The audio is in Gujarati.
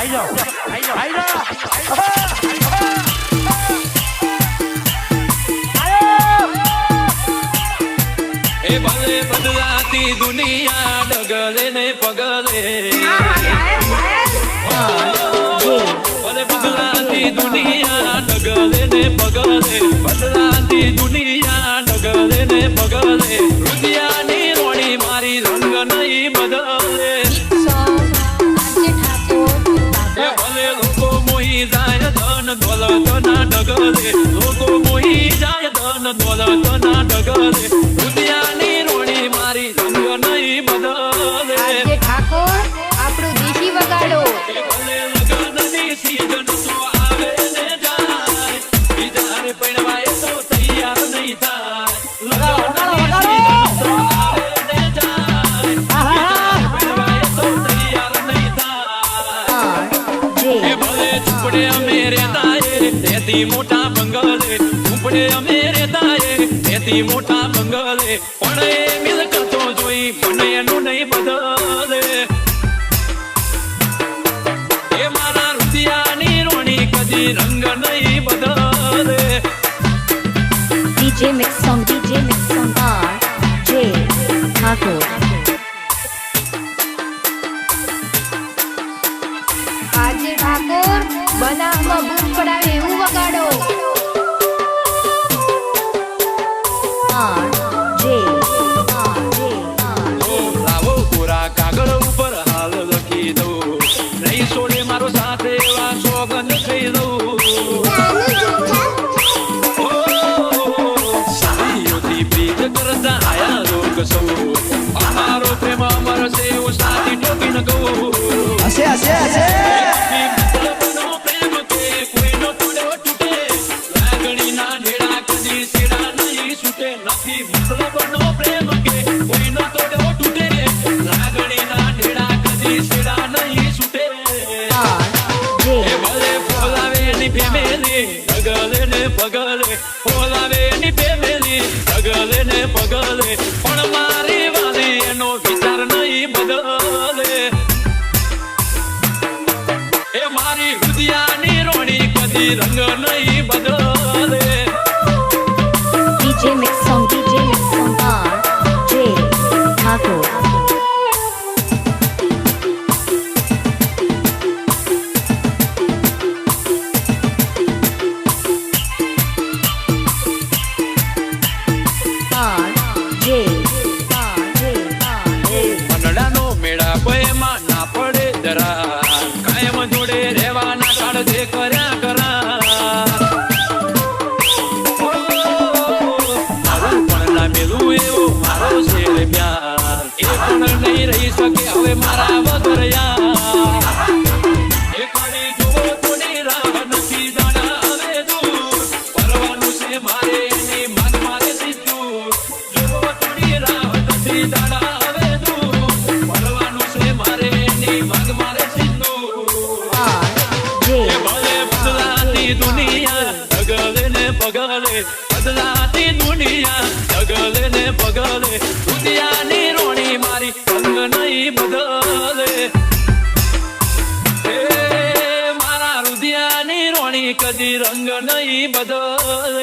એ ભલે બદલાતી દુનિયા ડગલે ને પગલે ભલે બદલાતી દુનિયા ડગલે ને પગલે બદલાતી દુનિયા ડગલે ને પગલે રુદિયાની રોણી મારી રંગ નહીં બદલે ભલે લોકો મોહી જાય ધન દોલત ના ડગલે લોકો મોહી જાય ધન દોલત ના ડગલે રુદિયાની રોણી મારી રંગ નહીં બદલે ઠાકોર આપણું દેશી વગાડો ભલે લગનની સીઝન તો આવે ને જાય બીજાને પૈણવાય તો તૈયાર નહીં થાય લગનની સીઝન તો આવે ને જાય બીજાને પૈણવાય તો તૈયાર નહીં થાય એ ભલે ઝૂંપડે અમે રહેતાએ તેથી મોટા બંગલે ઝૂંપડે અમે રહેતાએ તેથી મોટા બંગલે પણ એ મિલકતો જોઈ મને એનું નહીં બદલે એ મારા રુદિયાની રોણી કદી રંગ નહીં બદલે DJ Mix Song RJ Thakur. આજે ઠાકોર બનાવમાં બૂમ પડાવે એવું વગાડો RJ લાવો કોરા કાગળ ઉપર હાલ લખી દઉં નહીં છોડે મારો સાથે એવા સોગંદ થઈ દઉં સાડીઓથી પ્રીત કરતા આયા લોક સૌ અમારો પ્રેમ અમર છે એવું સાથી ટોકીને કહું મિત્રનો પ્રેમ કે કોઈનો તોડ્યો તૂટે લાગણીના ઢેડા કદી સેડા નહીં છૂટે નથી મિત્રનો પ્રેમ કે કોઈનો તોડ્યો તૂટે લાગણીના ઢેડા કદી સેડા નહીં છૂટે એ ભલે ફોલાવે ની ફેમેલી ડગલે ને પગલે ફોલાવે ની ફેમેલી ડગલે ને પગલે પણ મારી વાલી એનો વિચાર નહીં બદલે એ મારી રુદિયાની રોણી કદી રંગ નહીં બદલે DJ Mix Song RJ Thakur. મનડાનો મેળા પયમાં ના પડે જરા કાયમ જોડે રહેવાના કાળજે કર્યા કરા મારું પણ ના મેલું એવું મારો છે પ્યાર એ પણ નહીં રહી શકે હવે મારા વગર યાર એ કડી જુઓ થોડી રાહ નથી જાણા હવે દૂર પરવાનું છે મારે એની માગ મારે સીધું જુઓ થોડી રાહ નથી જાણા હવે દૂર પરવાનું છે મારે એની માગ મારે સીધું એ ભલે બદલાતી દુનિયા ડગલે ને પગલે બદલાતી દુનિયા ડગલે ને પગલે રુદિયાની રોણી મારી રંગ નહીં બદલે એ મારા રુદિયાની રોણી કદી રંગ નહીં બદલે